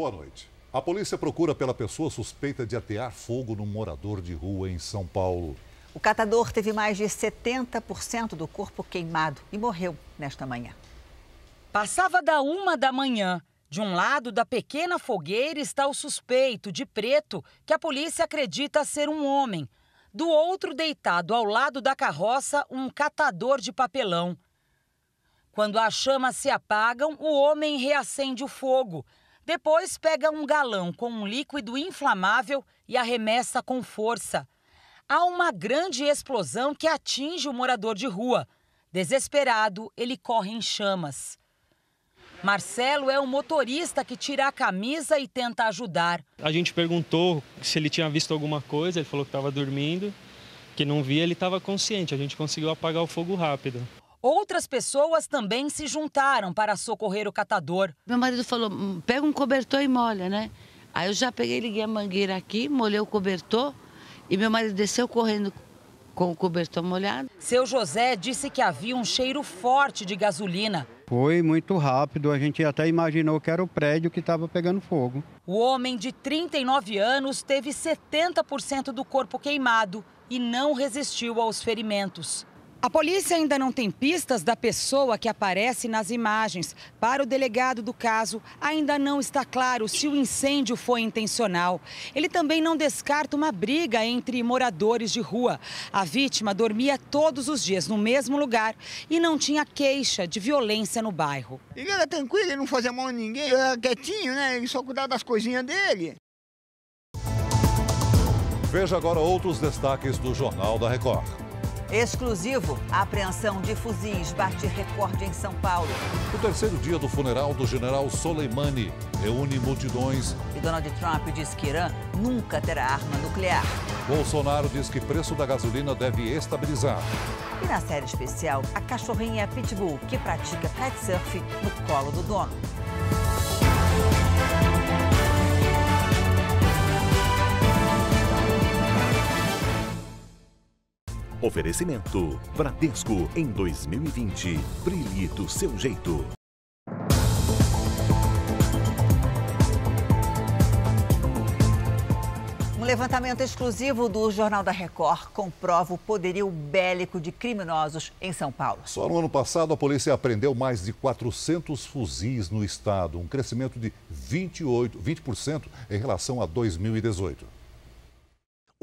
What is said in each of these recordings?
boa noite. A polícia procura pela pessoa suspeita de atear fogo num morador de rua em São Paulo. O catador teve mais de 70% do corpo queimado e morreu nesta manhã. Passava da 1 da manhã. De um lado da pequena fogueira está o suspeito, de preto, que a polícia acredita ser um homem. Do outro, deitado ao lado da carroça, um catador de papelão. Quando as chamas se apagam, o homem reacende o fogo. Depois pega um galão com um líquido inflamável e arremessa com força. Há uma grande explosão que atinge o morador de rua. Desesperado, ele corre em chamas. Marcelo é o motorista que tira a camisa e tenta ajudar. A gente perguntou se ele tinha visto alguma coisa, ele falou que estava dormindo, que não via, ele estava consciente, a gente conseguiu apagar o fogo rápido. Outras pessoas também se juntaram para socorrer o catador. Meu marido falou, pega um cobertor e molha, né? Aí eu já peguei, liguei a mangueira aqui, molhei o cobertor e meu marido desceu correndo com o cobertor molhado. Seu José disse que havia um cheiro forte de gasolina. Foi muito rápido, a gente até imaginou que era o prédio que estava pegando fogo. O homem de 39 anos teve 70% do corpo queimado e não resistiu aos ferimentos. A polícia ainda não tem pistas da pessoa que aparece nas imagens. Para o delegado do caso, ainda não está claro se o incêndio foi intencional. Ele também não descarta uma briga entre moradores de rua. A vítima dormia todos os dias no mesmo lugar e não tinha queixa de violência no bairro. Ele era tranquilo, ele não fazia mal a ninguém, ele era quietinho, né? Ele só cuidava das coisinhas dele. Veja agora outros destaques do Jornal da Record. Exclusivo, a apreensão de fuzis bate recorde em São Paulo. O terceiro dia do funeral do general Soleimani reúne multidões. E Donald Trump diz que Irã nunca terá arma nuclear. Bolsonaro diz que preço da gasolina deve estabilizar. E na série especial, a cachorrinha Pitbull, que pratica kitesurf no colo do dono. Oferecimento Bradesco em 2020. Brilhe do seu jeito. Um levantamento exclusivo do Jornal da Record comprova o poderio bélico de criminosos em São Paulo. Só no ano passado, a polícia apreendeu mais de 400 fuzis no estado, um crescimento de 20% em relação a 2018.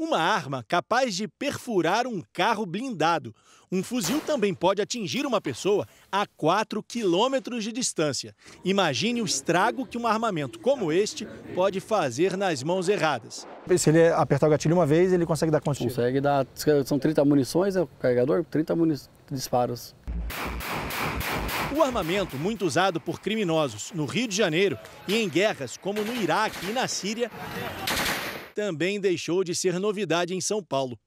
Uma arma capaz de perfurar um carro blindado. Um fuzil também pode atingir uma pessoa a 4 quilômetros de distância. Imagine o estrago que um armamento como este pode fazer nas mãos erradas. Se ele apertar o gatilho uma vez, ele consegue dar quantos tiros? Consegue dar, são 30 munições, o carregador, 30 disparos. O armamento, muito usado por criminosos no Rio de Janeiro e em guerras como no Iraque e na Síria, também deixou de ser novidade em São Paulo.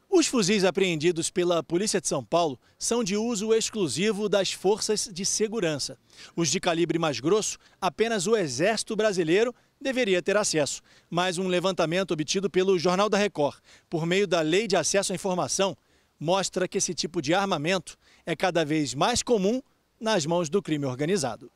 Os fuzis apreendidos pela Polícia de São Paulo são de uso exclusivo das forças de segurança. Os de calibre mais grosso, apenas o Exército Brasileiro deveria ter acesso. Mas um levantamento obtido pelo Jornal da Record, por meio da Lei de Acesso à Informação, mostra que esse tipo de armamento é cada vez mais comum nas mãos do crime organizado.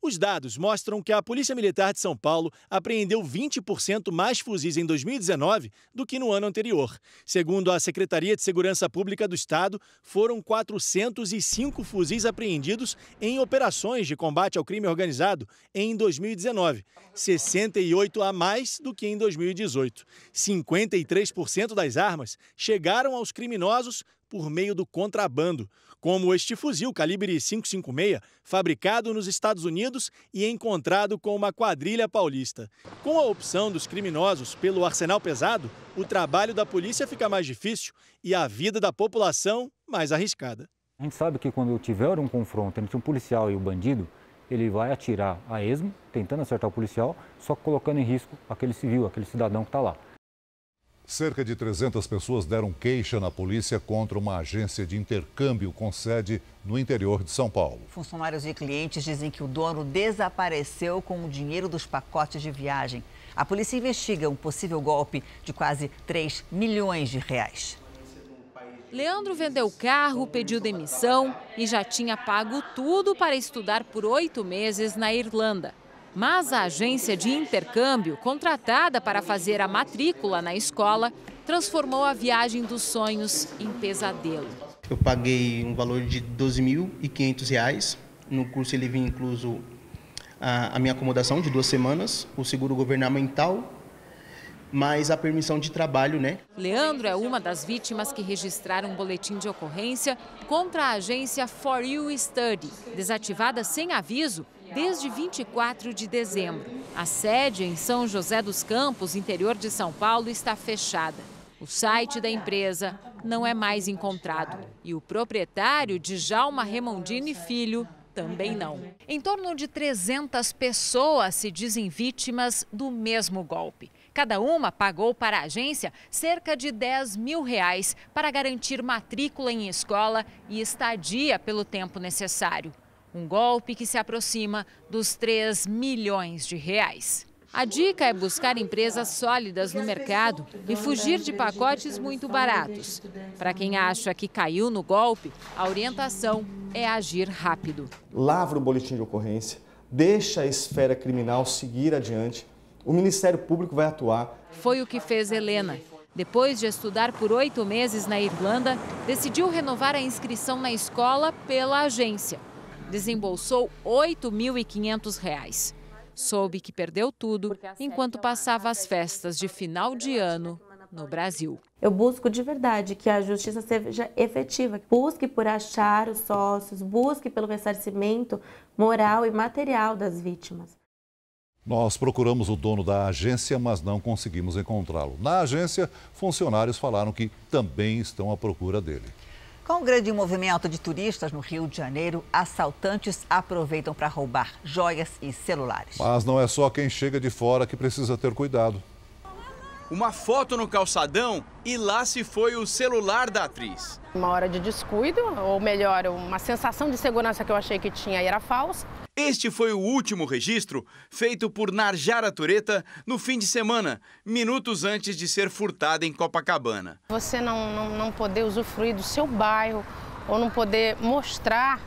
Os dados mostram que a Polícia Militar de São Paulo apreendeu 20% mais fuzis em 2019 do que no ano anterior. Segundo a Secretaria de Segurança Pública do Estado, foram 405 fuzis apreendidos em operações de combate ao crime organizado em 2019, 68 a mais do que em 2018. 53% das armas chegaram aos criminosos por meio do contrabando, como este fuzil calibre 5,56, fabricado nos Estados Unidos e encontrado com uma quadrilha paulista. Com a opção dos criminosos pelo arsenal pesado, o trabalho da polícia fica mais difícil e a vida da população mais arriscada. A gente sabe que quando tiver um confronto entre um policial e o bandido, ele vai atirar a esmo, tentando acertar o policial, só colocando em risco aquele civil, aquele cidadão que está lá. Cerca de 300 pessoas deram queixa na polícia contra uma agência de intercâmbio com sede no interior de São Paulo. Funcionários e clientes dizem que o dono desapareceu com o dinheiro dos pacotes de viagem. A polícia investiga um possível golpe de quase 3 milhões de reais. Leandro vendeu o carro, pediu demissão e já tinha pago tudo para estudar por 8 meses na Irlanda. Mas a agência de intercâmbio, contratada para fazer a matrícula na escola, transformou a viagem dos sonhos em pesadelo. Eu paguei um valor de R$ 12.500. No curso ele vinha incluso a minha acomodação de 2 semanas, o seguro governamental, mais a permissão de trabalho, né? Leandro é uma das vítimas que registraram um boletim de ocorrência contra a agência For You Study, desativada sem aviso desde 24 de dezembro. A sede em São José dos Campos, interior de São Paulo, está fechada. O site da empresa não é mais encontrado e o proprietário, Djalma Remondini Filho, também não. Em torno de 300 pessoas se dizem vítimas do mesmo golpe. Cada uma pagou para a agência cerca de R$10 mil para garantir matrícula em escola e estadia pelo tempo necessário. Um golpe que se aproxima dos R$3 milhões. A dica é buscar empresas sólidas no mercado e fugir de pacotes muito baratos. Para quem acha que caiu no golpe, a orientação é agir rápido. Lavra o boletim de ocorrência, deixa a esfera criminal seguir adiante, o Ministério Público vai atuar. Foi o que fez Helena. Depois de estudar por 8 meses na Irlanda, decidiu renovar a inscrição na escola pela agência. Desembolsou R$ 8.500. Soube que perdeu tudo enquanto passava as festas de final de ano no Brasil. Eu busco de verdade que a justiça seja efetiva. Busque por achar os sócios, busque pelo ressarcimento moral e material das vítimas. Nós procuramos o dono da agência, mas não conseguimos encontrá-lo. Na agência, funcionários falaram que também estão à procura dele. Com o grande movimento de turistas no Rio de Janeiro, assaltantes aproveitam para roubar joias e celulares. Mas não é só quem chega de fora que precisa ter cuidado. Uma foto no calçadão e lá se foi o celular da atriz. Uma hora de descuido, ou melhor, uma sensação de segurança que eu achei que tinha e era falsa. Este foi o último registro feito por Narjara Tureta no fim de semana, minutos antes de ser furtada em Copacabana. Você não poder usufruir do seu bairro ou não poder mostrar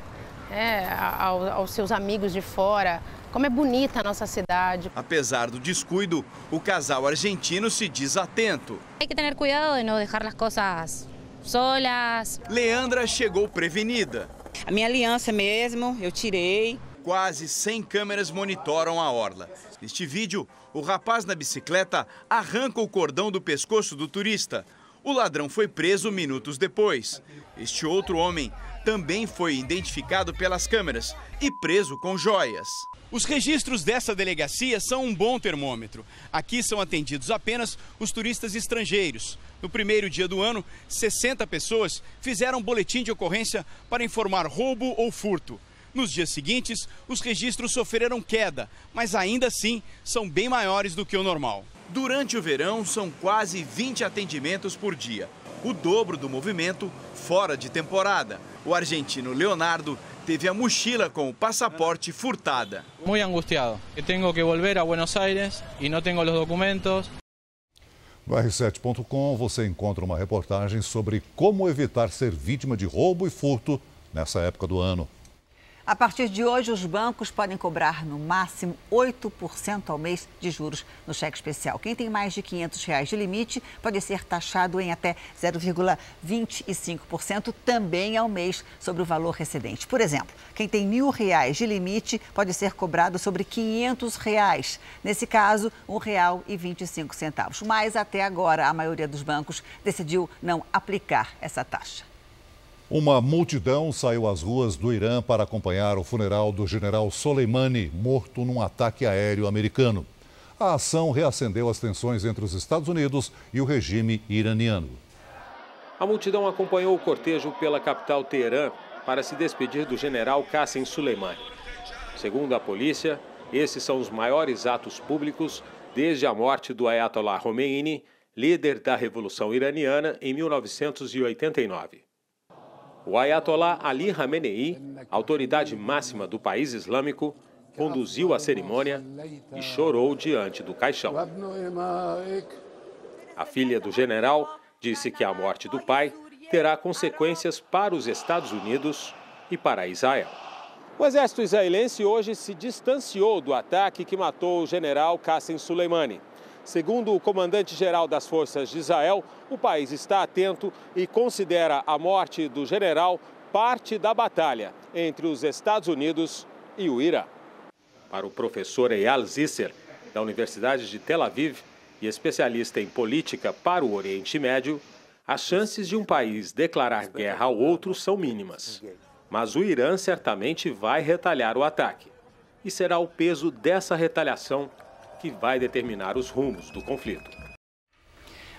aos seus amigos de fora como é bonita a nossa cidade. Apesar do descuido, o casal argentino se diz atento. Tem que ter cuidado de não deixar as coisas solas. Leandra chegou prevenida. A minha aliança mesmo, eu tirei. Quase 100 câmeras monitoram a orla. Neste vídeo, o rapaz na bicicleta arranca o cordão do pescoço do turista. O ladrão foi preso minutos depois. Este outro homem também foi identificado pelas câmeras e preso com joias. Os registros dessa delegacia são um bom termômetro. Aqui são atendidos apenas os turistas estrangeiros. No primeiro dia do ano, 60 pessoas fizeram boletim de ocorrência para informar roubo ou furto. Nos dias seguintes, os registros sofreram queda, mas ainda assim são bem maiores do que o normal. Durante o verão, são quase 20 atendimentos por dia, o dobro do movimento fora de temporada. O argentino Leonardo teve a mochila com o passaporte furtada. Muito angustiado. Eu tenho que voltar a Buenos Aires e não tenho os documentos. No R7.com você encontra uma reportagem sobre como evitar ser vítima de roubo e furto nessa época do ano. A partir de hoje, os bancos podem cobrar no máximo 8% ao mês de juros no cheque especial. Quem tem mais de R$ 500 de limite pode ser taxado em até 0,25% também ao mês sobre o valor recedente. Por exemplo, quem tem R$ 1.000 de limite pode ser cobrado sobre R$ 500. Nesse caso, R$ 1,25. Mas até agora, a maioria dos bancos decidiu não aplicar essa taxa. Uma multidão saiu às ruas do Irã para acompanhar o funeral do general Soleimani, morto num ataque aéreo americano. A ação reacendeu as tensões entre os Estados Unidos e o regime iraniano. A multidão acompanhou o cortejo pela capital Teherã para se despedir do general Qassem Soleimani. Segundo a polícia, esses são os maiores atos públicos desde a morte do Ayatollah Khomeini, líder da Revolução Iraniana, em 1989. O Ayatollah Ali Khamenei, autoridade máxima do país islâmico, conduziu a cerimônia e chorou diante do caixão. A filha do general disse que a morte do pai terá consequências para os Estados Unidos e para Israel. O exército israelense hoje se distanciou do ataque que matou o general Qassem Soleimani. Segundo o comandante-geral das forças de Israel, o país está atento e considera a morte do general parte da batalha entre os Estados Unidos e o Irã. Para o professor Eyal Zisser, da Universidade de Tel Aviv e especialista em política para o Oriente Médio, as chances de um país declarar guerra ao outro são mínimas. Mas o Irã certamente vai retalhar o ataque. E será o peso dessa retaliação que vai determinar os rumos do conflito.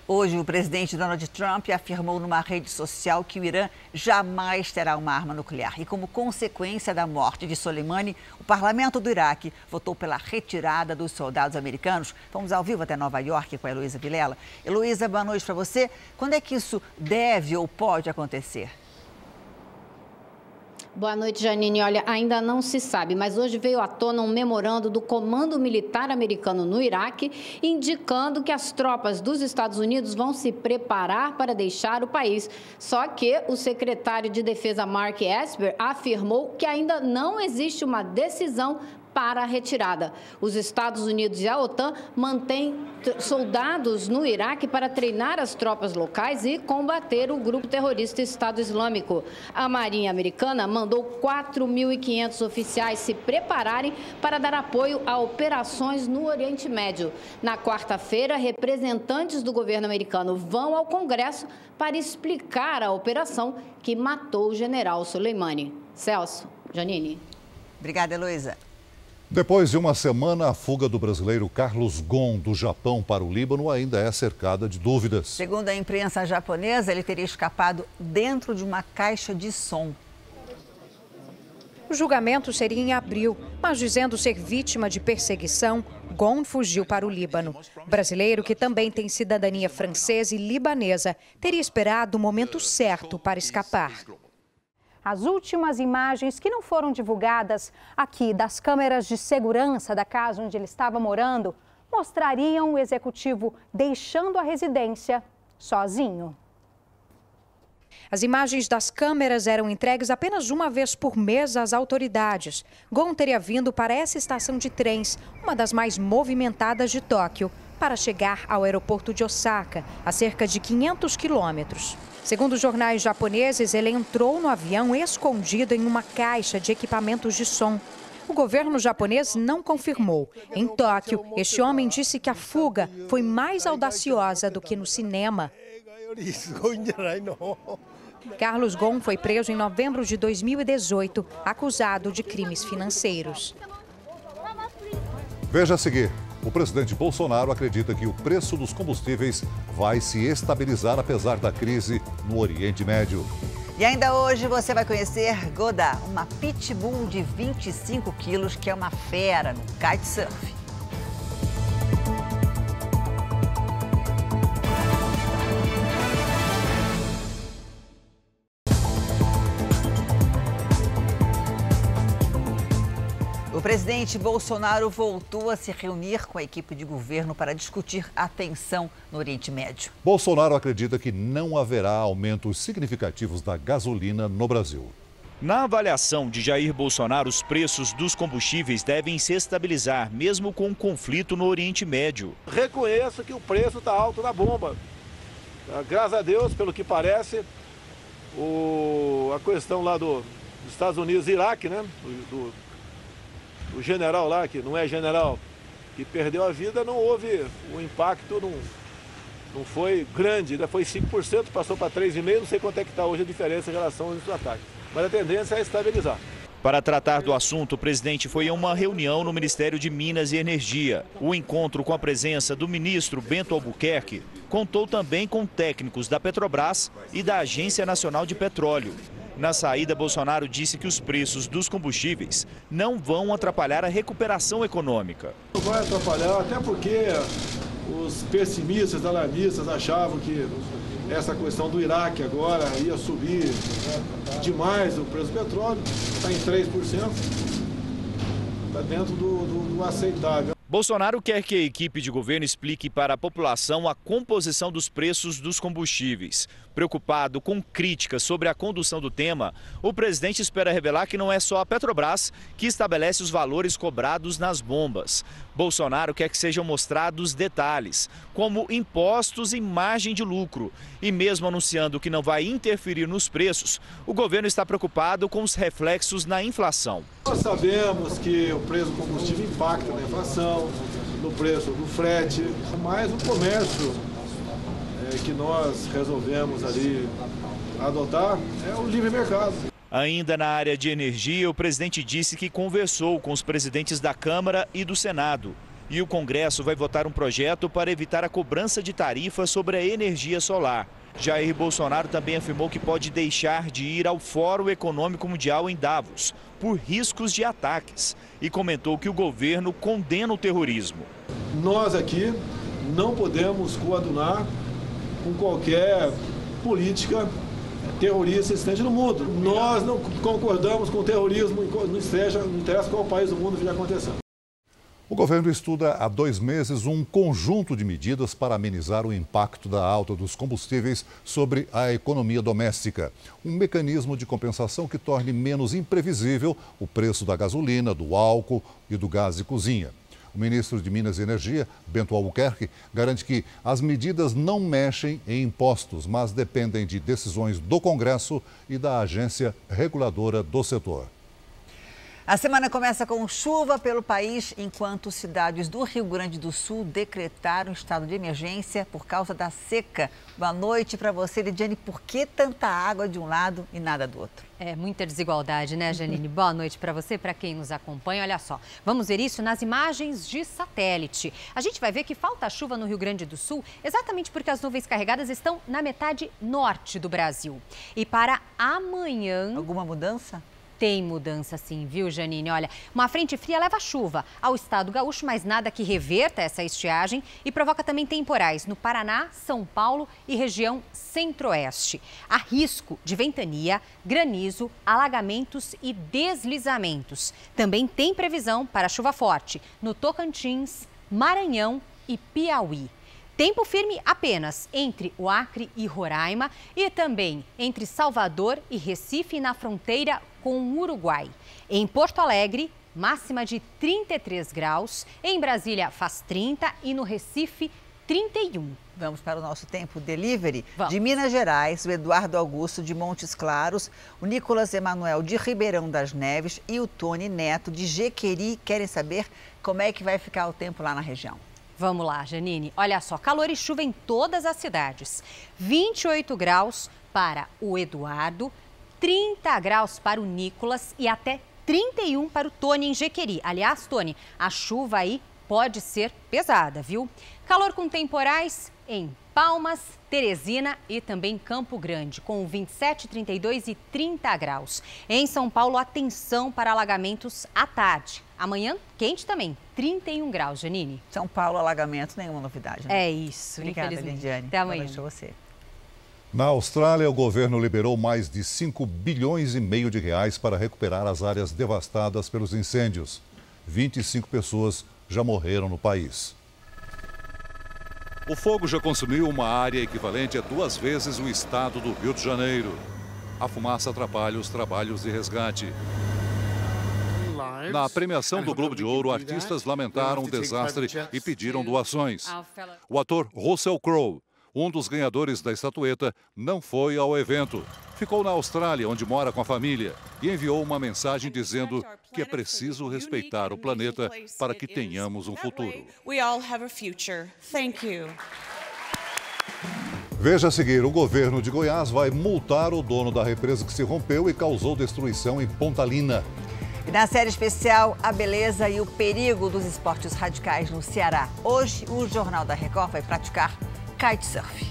Hoje, o presidente Donald Trump afirmou numa rede social que o Irã jamais terá uma arma nuclear. E como consequência da morte de Soleimani, o parlamento do Iraque votou pela retirada dos soldados americanos. Vamos ao vivo até Nova York com a Heloísa Vilela. Heloísa, boa noite para você. Quando é que isso deve ou pode acontecer? Boa noite, Janine. Olha, ainda não se sabe, mas hoje veio à tona um memorando do Comando Militar Americano no Iraque, indicando que as tropas dos Estados Unidos vão se preparar para deixar o país. Só que o secretário de Defesa, Mark Esper, afirmou que ainda não existe uma decisão para a retirada. Os Estados Unidos e a OTAN mantêm soldados no Iraque para treinar as tropas locais e combater o grupo terrorista Estado Islâmico. A Marinha Americana mandou 4.500 oficiais se prepararem para dar apoio a operações no Oriente Médio. Na quarta-feira, representantes do governo americano vão ao Congresso para explicar a operação que matou o general Soleimani. Celso, Janine. Obrigada, Heloísa. Depois de uma semana, a fuga do brasileiro Carlos Ghosn do Japão para o Líbano ainda é cercada de dúvidas. Segundo a imprensa japonesa, ele teria escapado dentro de uma caixa de som. O julgamento seria em abril, mas dizendo ser vítima de perseguição, Ghosn fugiu para o Líbano. O brasileiro, que também tem cidadania francesa e libanesa, teria esperado o momento certo para escapar. As últimas imagens que não foram divulgadas aqui das câmeras de segurança da casa onde ele estava morando mostrariam o executivo deixando a residência sozinho. As imagens das câmeras eram entregues apenas uma vez por mês às autoridades. Ghosn teria vindo para essa estação de trens, uma das mais movimentadas de Tóquio, para chegar ao aeroporto de Osaka, a cerca de 500 quilômetros. Segundo os jornais japoneses, ele entrou no avião escondido em uma caixa de equipamentos de som. O governo japonês não confirmou. Em Tóquio, este homem disse que a fuga foi mais audaciosa do que no cinema. Carlos Ghosn foi preso em novembro de 2018, acusado de crimes financeiros. Veja a seguir. O presidente Bolsonaro acredita que o preço dos combustíveis vai se estabilizar apesar da crise no Oriente Médio. E ainda hoje você vai conhecer Goda, uma pitbull de 25 quilos que é uma fera no kitesurf. O presidente Bolsonaro voltou a se reunir com a equipe de governo para discutir a tensão no Oriente Médio. Bolsonaro acredita que não haverá aumentos significativos da gasolina no Brasil. Na avaliação de Jair Bolsonaro, os preços dos combustíveis devem se estabilizar, mesmo com o conflito no Oriente Médio. Reconheço que o preço está alto na bomba. Graças a Deus, pelo que parece, a questão lá dos Estados Unidos e Iraque, né? O general lá, que não é general, que perdeu a vida, não houve o impacto, não foi grande, né? Foi 5%, passou para 3,5%, não sei quanto é que está hoje a diferença em relação aos ataques. Mas a tendência é estabilizar. Para tratar do assunto, o presidente foi a uma reunião no Ministério de Minas e Energia. O encontro com a presença do ministro Bento Albuquerque contou também com técnicos da Petrobras e da Agência Nacional de Petróleo. Na saída, Bolsonaro disse que os preços dos combustíveis não vão atrapalhar a recuperação econômica. Não vai atrapalhar, até porque os pessimistas, alarmistas achavam que essa questão do Iraque agora ia subir demais o preço do petróleo, está em 3%, está dentro do aceitável. Bolsonaro quer que a equipe de governo explique para a população a composição dos preços dos combustíveis. Preocupado com críticas sobre a condução do tema, o presidente espera revelar que não é só a Petrobras que estabelece os valores cobrados nas bombas. Bolsonaro quer que sejam mostrados detalhes, como impostos e margem de lucro. E mesmo anunciando que não vai interferir nos preços, o governo está preocupado com os reflexos na inflação. Nós sabemos que o preço do combustível impacta na inflação, no preço do frete, mas o comércio que nós resolvemos ali adotar é o livre mercado. Ainda na área de energia, o presidente disse que conversou com os presidentes da Câmara e do Senado. E o Congresso vai votar um projeto para evitar a cobrança de tarifas sobre a energia solar. Jair Bolsonaro também afirmou que pode deixar de ir ao Fórum Econômico Mundial em Davos por riscos de ataques e comentou que o governo condena o terrorismo. Nós aqui não podemos coadunar com qualquer política terrorista existente no mundo. Nós não concordamos com o terrorismo, não interessa qual país do mundo vier acontecendo. O governo estuda há 2 meses um conjunto de medidas para amenizar o impacto da alta dos combustíveis sobre a economia doméstica. Um mecanismo de compensação que torne menos imprevisível o preço da gasolina, do álcool e do gás de cozinha. O ministro de Minas e Energia, Bento Albuquerque, garante que as medidas não mexem em impostos, mas dependem de decisões do Congresso e da agência reguladora do setor. A semana começa com chuva pelo país, enquanto cidades do Rio Grande do Sul decretaram estado de emergência por causa da seca. Boa noite para você, Lidiane. Por que tanta água de um lado e nada do outro? É muita desigualdade, né, Janine? Boa noite para você, para quem nos acompanha. Olha só, vamos ver isso nas imagens de satélite. A gente vai ver que falta chuva no Rio Grande do Sul exatamente porque as nuvens carregadas estão na metade norte do Brasil. E para amanhã... Alguma mudança? Tem mudança sim, viu, Janine? Olha, uma frente fria leva chuva ao estado gaúcho, mas nada que reverta essa estiagem e provoca também temporais no Paraná, São Paulo e região centro-oeste. Há risco de ventania, granizo, alagamentos e deslizamentos. Também tem previsão para chuva forte no Tocantins, Maranhão e Piauí. Tempo firme apenas entre o Acre e Roraima e também entre Salvador e Recife na fronteira com o Uruguai. Em Porto Alegre, máxima de 33 graus. Em Brasília faz 30 e no Recife 31. Vamos para o nosso tempo delivery. Vamos. De Minas Gerais, o Eduardo Augusto de Montes Claros, o Nicolas Emanuel de Ribeirão das Neves e o Tony Neto de Jequeri querem saber como é que vai ficar o tempo lá na região. Vamos lá, Janine. Olha só, calor e chuva em todas as cidades. 28 graus para o Eduardo, 30 graus para o Nicolas e até 31 para o Tony em Jequeri. Aliás, Tony, a chuva aí pode ser pesada, viu? Calor com temporais em Palmas, Teresina e também Campo Grande, com 27, 32 e 30 graus. Em São Paulo, atenção para alagamentos à tarde. Amanhã, quente também, 31 graus, Janine. São Paulo, alagamento, nenhuma novidade, né? É isso, obrigada, infelizmente. Lidiane. Até amanhã. Boa noite pra você. Na Austrália, o governo liberou mais de 5,5 bilhões de reais para recuperar as áreas devastadas pelos incêndios. 25 pessoas já morreram no país. O fogo já consumiu uma área equivalente a 2 vezes o estado do Rio de Janeiro. A fumaça atrapalha os trabalhos de resgate. Na premiação do Globo de Ouro, artistas lamentaram o desastre e pediram doações. O ator Russell Crowe, um dos ganhadores da estatueta, não foi ao evento. Ficou na Austrália, onde mora com a família, e enviou uma mensagem dizendo que é preciso respeitar o planeta para que tenhamos um futuro. Veja a seguir, o governo de Goiás vai multar o dono da represa que se rompeu e causou destruição em Pontalina. E na série especial, a beleza e o perigo dos esportes radicais no Ceará. Hoje, o Jornal da Record vai praticar kitesurf.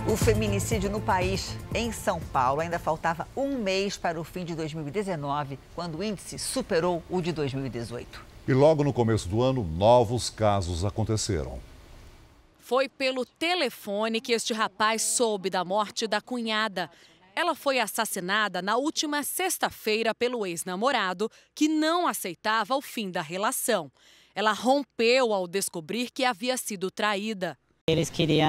O feminicídio no país, em São Paulo, ainda faltava um mês para o fim de 2019, quando o índice superou o de 2018. E logo no começo do ano, novos casos aconteceram. Foi pelo telefone que este rapaz soube da morte da cunhada. Ela foi assassinada na última sexta-feira pelo ex-namorado, que não aceitava o fim da relação. Ela rompeu ao descobrir que havia sido traída. Eles queriam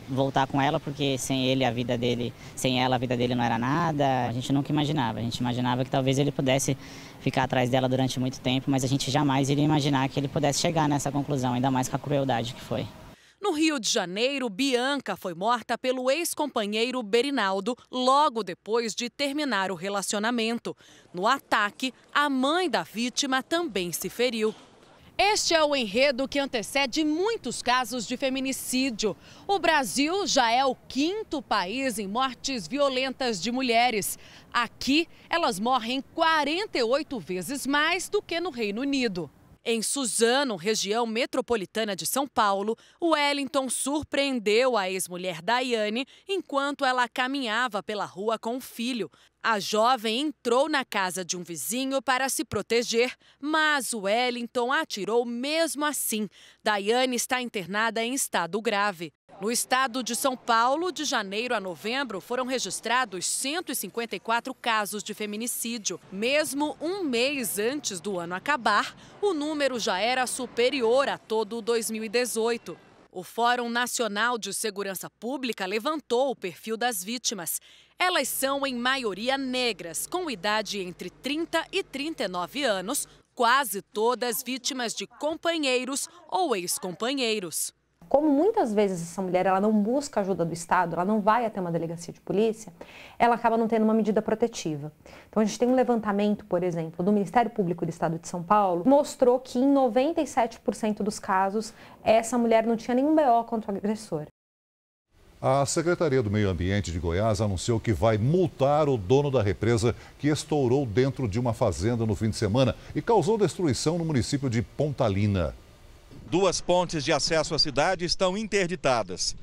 voltar com ela porque sem ela a vida dele não era nada. A gente nunca imaginava. A gente imaginava que talvez ele pudesse ficar atrás dela durante muito tempo, mas a gente jamais iria imaginar que ele pudesse chegar nessa conclusão, ainda mais com a crueldade que foi. No Rio de Janeiro, Bianca foi morta pelo ex-companheiro Berinaldo logo depois de terminar o relacionamento. No ataque, a mãe da vítima também se feriu. Este é o enredo que antecede muitos casos de feminicídio. O Brasil já é o 5º país em mortes violentas de mulheres. Aqui, elas morrem 48 vezes mais do que no Reino Unido. Em Suzano, região metropolitana de São Paulo, Wellington surpreendeu a ex-mulher Daiane enquanto ela caminhava pela rua com o filho. A jovem entrou na casa de um vizinho para se proteger, mas Wellington atirou mesmo assim. Daiane está internada em estado grave. No estado de São Paulo, de janeiro a novembro, foram registrados 154 casos de feminicídio. Mesmo um mês antes do ano acabar, o número já era superior a todo 2018. O Fórum Nacional de Segurança Pública levantou o perfil das vítimas. Elas são, em maioria, negras, com idade entre 30 e 39 anos, quase todas vítimas de companheiros ou ex-companheiros. Como muitas vezes essa mulher ela não busca ajuda do Estado, ela não vai até uma delegacia de polícia, ela acaba não tendo uma medida protetiva. Então a gente tem um levantamento, por exemplo, do Ministério Público do Estado de São Paulo, mostrou que em 97% dos casos essa mulher não tinha nenhum BO contra o agressor. A Secretaria do Meio Ambiente de Goiás anunciou que vai multar o dono da represa que estourou dentro de uma fazenda no fim de semana e causou destruição no município de Pontalina. 2 pontes de acesso à cidade estão interditadas.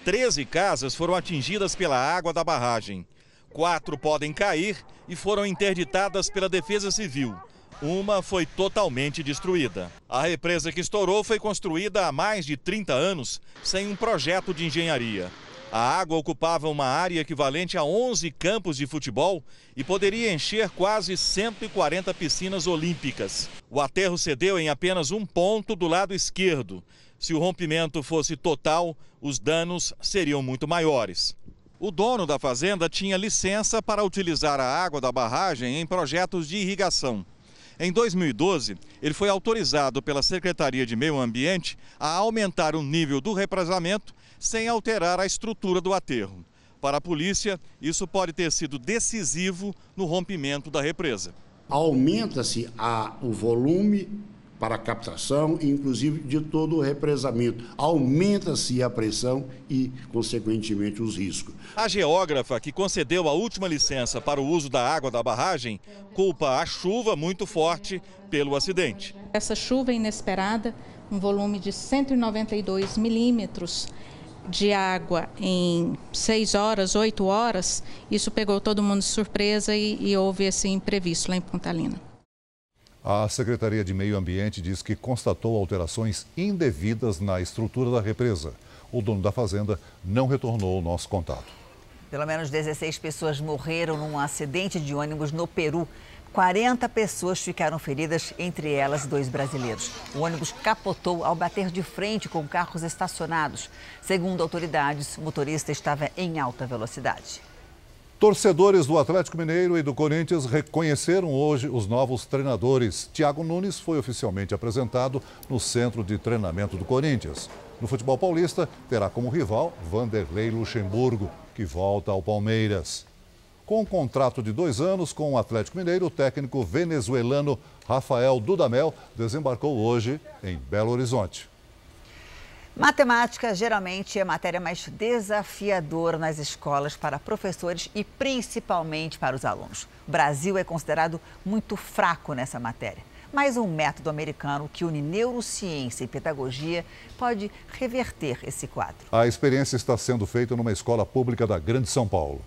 13 casas foram atingidas pela água da barragem. 4 podem cair e foram interditadas pela Defesa Civil. Uma foi totalmente destruída. A represa que estourou foi construída há mais de 30 anos sem um projeto de engenharia. A água ocupava uma área equivalente a 11 campos de futebol e poderia encher quase 140 piscinas olímpicas. O aterro cedeu em apenas um ponto do lado esquerdo. Se o rompimento fosse total, os danos seriam muito maiores. O dono da fazenda tinha licença para utilizar a água da barragem em projetos de irrigação. Em 2012, ele foi autorizado pela Secretaria de Meio Ambiente a aumentar o nível do represamento sem alterar a estrutura do aterro. Para a polícia, isso pode ter sido decisivo no rompimento da represa. Aumenta-se o volume para a captação, inclusive de todo o represamento. Aumenta-se a pressão e, consequentemente, os riscos. A geógrafa que concedeu a última licença para o uso da água da barragem culpa a chuva muito forte pelo acidente. Essa chuva inesperada, um volume de 192 milímetros de água em 6 horas, 8 horas, isso pegou todo mundo de surpresa e houve esse imprevisto lá em Pontalina. A Secretaria de Meio Ambiente diz que constatou alterações indevidas na estrutura da represa. O dono da fazenda não retornou o nosso contato. Pelo menos 16 pessoas morreram num acidente de ônibus no Peru. 40 pessoas ficaram feridas, entre elas 2 brasileiros. O ônibus capotou ao bater de frente com carros estacionados. Segundo autoridades, o motorista estava em alta velocidade. Torcedores do Atlético Mineiro e do Corinthians reconheceram hoje os novos treinadores. Thiago Nunes foi oficialmente apresentado no centro de treinamento do Corinthians. No futebol paulista, terá como rival Vanderlei Luxemburgo, que volta ao Palmeiras. Com um contrato de 2 anos com o Atlético Mineiro, o técnico venezuelano Rafael Dudamel desembarcou hoje em Belo Horizonte. Matemática geralmente é a matéria mais desafiadora nas escolas para professores e principalmente para os alunos. O Brasil é considerado muito fraco nessa matéria. Mas um método americano que une neurociência e pedagogia pode reverter esse quadro. A experiência está sendo feita numa escola pública da Grande São Paulo.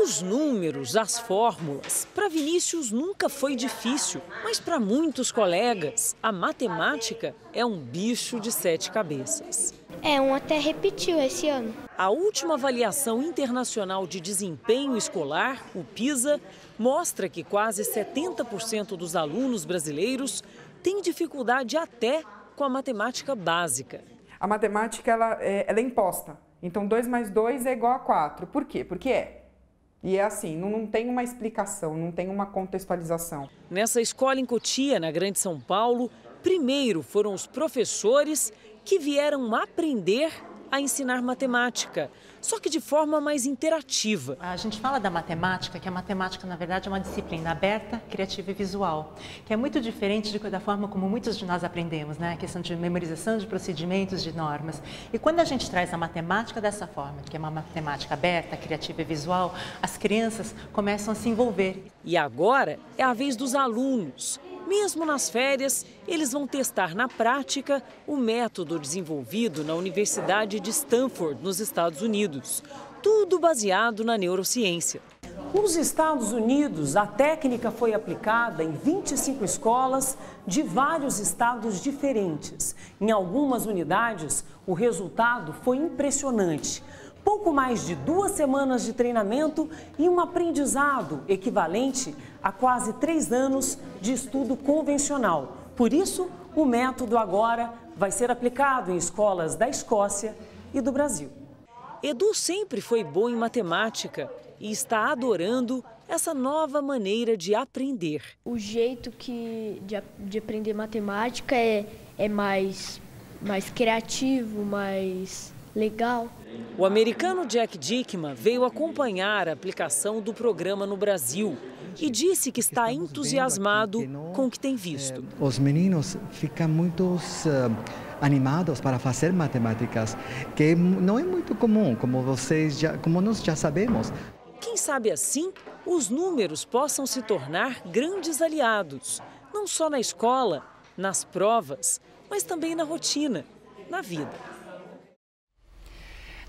Os números, as fórmulas, para Vinícius nunca foi difícil, mas para muitos colegas, a matemática é um bicho de 7 cabeças. Um até repetiu esse ano. A última avaliação internacional de desempenho escolar, o PISA, mostra que quase 70% dos alunos brasileiros têm dificuldade até com a matemática básica. A matemática ela é imposta. Então, 2 mais 2 é igual a 4. Por quê? Porque é. E é assim, não tem uma explicação, não tem uma contextualização. Nessa escola em Cotia, na Grande São Paulo, primeiro foram os professores que vieram aprender a ensinar matemática, só que de forma mais interativa. A gente fala da matemática, que a matemática, na verdade, é uma disciplina aberta, criativa e visual, que é muito diferente da forma como muitos de nós aprendemos, né? A questão de memorização de procedimentos, de normas. E quando a gente traz a matemática dessa forma, que é uma matemática aberta, criativa e visual, as crianças começam a se envolver. E agora é a vez dos alunos. Mesmo nas férias, eles vão testar na prática o método desenvolvido na Universidade de Stanford, nos Estados Unidos. Tudo baseado na neurociência. Nos Estados Unidos, a técnica foi aplicada em 25 escolas de vários estados diferentes. Em algumas unidades, o resultado foi impressionante. Pouco mais de 2 semanas de treinamento e um aprendizado equivalente a quase 3 anos de estudo convencional. Por isso, o método agora vai ser aplicado em escolas da Escócia e do Brasil. Edu sempre foi bom em matemática e está adorando essa nova maneira de aprender. O jeito de aprender matemática é mais criativo, mais legal. O americano Jack Dickman veio acompanhar a aplicação do programa no Brasil e disse que está entusiasmado com o que tem visto. Os meninos ficam muito animados para fazer matemáticas, que não é muito comum, como nós já sabemos. Quem sabe assim, os números possam se tornar grandes aliados, não só na escola, nas provas, mas também na rotina, na vida.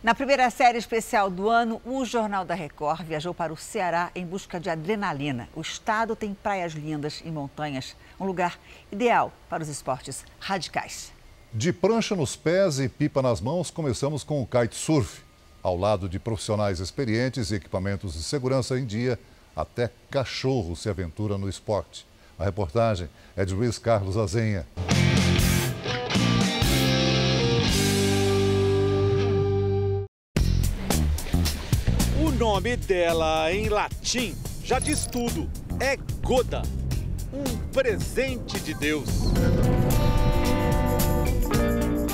Na primeira série especial do ano, o Jornal da Record viajou para o Ceará em busca de adrenalina. O estado tem praias lindas e montanhas, um lugar ideal para os esportes radicais. De prancha nos pés e pipa nas mãos, começamos com o kitesurf. Ao lado de profissionais experientes e equipamentos de segurança em dia, até cachorro se aventura no esporte. A reportagem é de Luiz Carlos Azenha. O nome dela em latim já diz tudo. É Goda, um presente de Deus.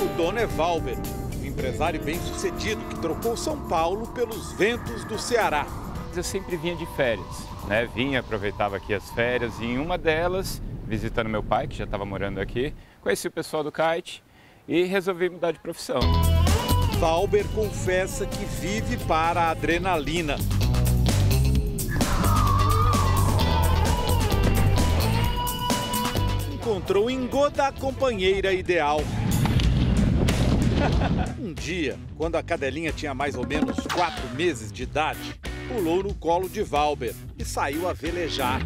O dono é Valber, um empresário bem-sucedido que trocou São Paulo pelos ventos do Ceará. Eu sempre vinha de férias, né? Aproveitava aqui as férias e em uma delas, visitando meu pai, que já estava morando aqui, conheci o pessoal do kite e resolvi mudar de profissão. Valber confessa que vive para a adrenalina. Encontrou em Goda a companheira ideal. Um dia, quando a cadelinha tinha mais ou menos 4 meses de idade, pulou no colo de Valber e saiu a velejar.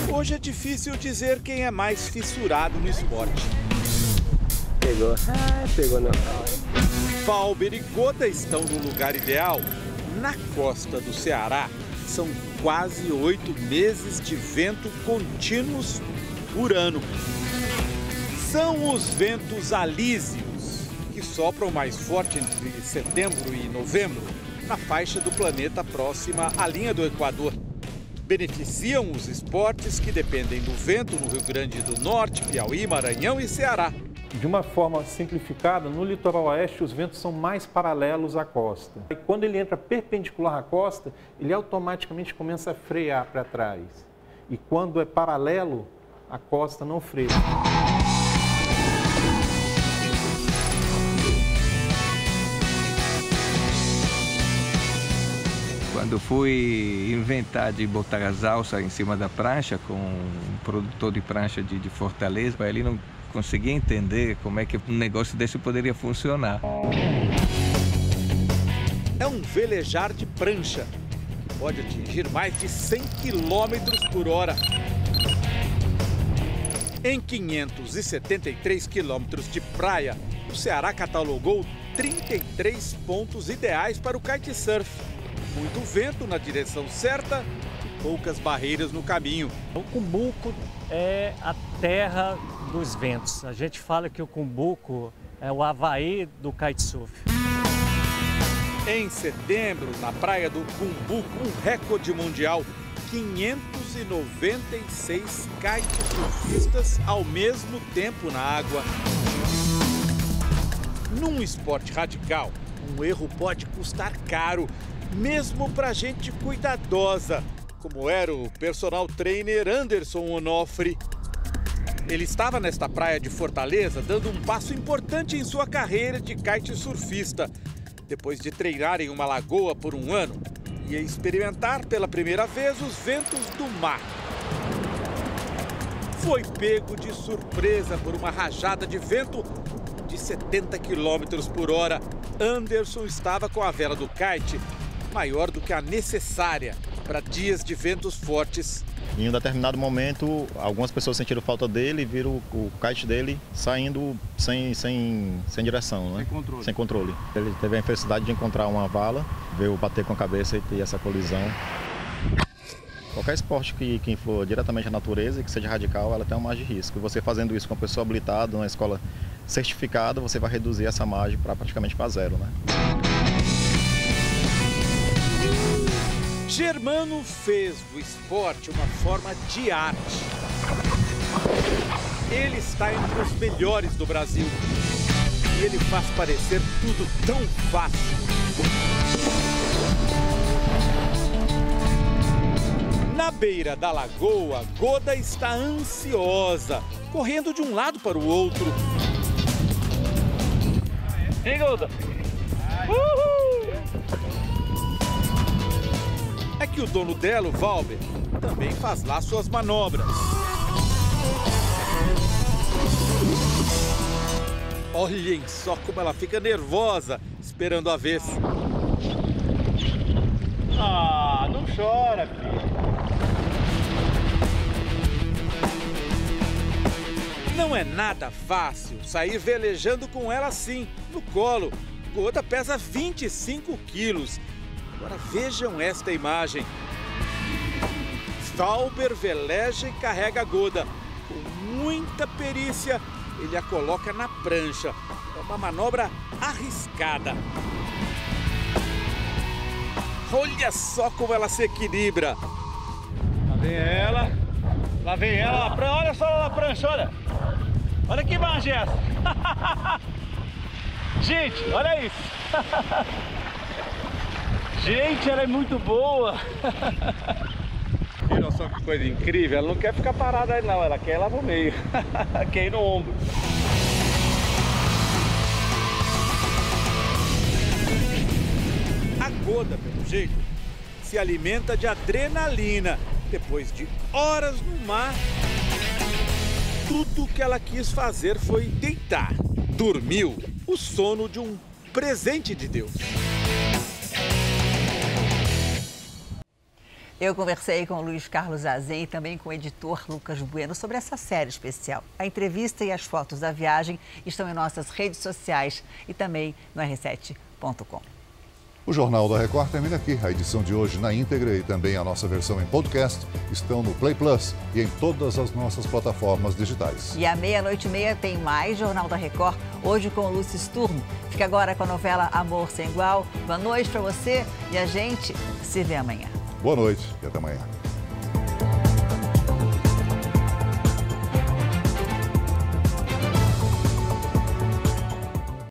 Hoje é difícil dizer quem é mais fissurado no esporte. Pegou. Pegou não. Valber e Goda estão no lugar ideal. Na costa do Ceará, são quase 8 meses de vento contínuos por ano. São os ventos alísios, que sopram mais forte entre setembro e novembro, na faixa do planeta próxima à linha do Equador. Beneficiam os esportes que dependem do vento no Rio Grande do Norte, Piauí, Maranhão e Ceará. De uma forma simplificada, no litoral oeste os ventos são mais paralelos à costa. E quando ele entra perpendicular à costa, ele automaticamente começa a frear para trás. E quando é paralelo, a costa não freia. Quando fui inventar de botar as alças em cima da prancha, com um produtor de prancha de Fortaleza, ele não conseguia entender como é que um negócio desse poderia funcionar. É um velejar de prancha, que pode atingir mais de 100 km por hora. Em 573 quilômetros de praia, o Ceará catalogou 33 pontos ideais para o kitesurf. Muito vento na direção certa e poucas barreiras no caminho. O Cumbuco é a terra dos ventos. A gente fala que o Cumbuco é o Havaí do kitesurf. Em setembro, na praia do Cumbuco, um recorde mundial. 596 kitesurfistas ao mesmo tempo na água. Num esporte radical, um erro pode custar caro, mesmo para gente cuidadosa, como era o personal trainer Anderson Onofre. Ele estava nesta praia de Fortaleza dando um passo importante em sua carreira de kitesurfista. Depois de treinar em uma lagoa por um ano, ia experimentar pela primeira vez os ventos do mar. Foi pego de surpresa por uma rajada de vento de 70 km por hora. Anderson estava com a vela do kite maior do que a necessária para dias de ventos fortes. Em um determinado momento, algumas pessoas sentiram falta dele e viram o kite dele saindo sem direção, né? Sem controle. Ele teve a infelicidade de encontrar uma vala, veio bater com a cabeça e ter essa colisão. Qualquer esporte que for diretamente à natureza e que seja radical, ela tem uma margem de risco. E você fazendo isso com uma pessoa habilitada, numa escola certificada, você vai reduzir essa margem praticamente para zero, né? Germano fez do esporte uma forma de arte. Ele está entre os melhores do Brasil. E ele faz parecer tudo tão fácil. Na beira da lagoa, Goda está ansiosa, correndo de um lado para o outro. Hein, Goda? Uhul! É que o dono dela, o Valber, também faz lá suas manobras. Olhem só como ela fica nervosa, esperando a vez. Ah, não chora, filho. Não é nada fácil sair velejando com ela assim, no colo. Goda pesa 25 quilos. Agora vejam esta imagem. Valber veleja e carrega a Goda. Com muita perícia, ele a coloca na prancha. É uma manobra arriscada. Olha só como ela se equilibra. Lá vem ela. Lá vem ela. Olha só lá na prancha, olha. Olha que imagem é essa. Gente, olha isso. Gente, ela é muito boa. Olha só que coisa incrível. Ela não quer ficar parada aí não, ela quer ir lá pro meio. Quer ir no ombro. A Goda, pelo jeito, se alimenta de adrenalina. Depois de horas no mar, tudo que ela quis fazer foi deitar. Dormiu. O sono de um presente de Deus. Eu conversei com o Luiz Carlos Azen e também com o editor Lucas Bueno sobre essa série especial. A entrevista e as fotos da viagem estão em nossas redes sociais e também no r7.com. O Jornal da Record termina aqui. A edição de hoje na íntegra e também a nossa versão em podcast estão no Play Plus e em todas as nossas plataformas digitais. E à 00:30 tem mais Jornal da Record, hoje com o Lúcio Sturmo. Fica agora com a novela Amor Sem Igual. Boa noite para você e a gente se vê amanhã. Boa noite e até amanhã.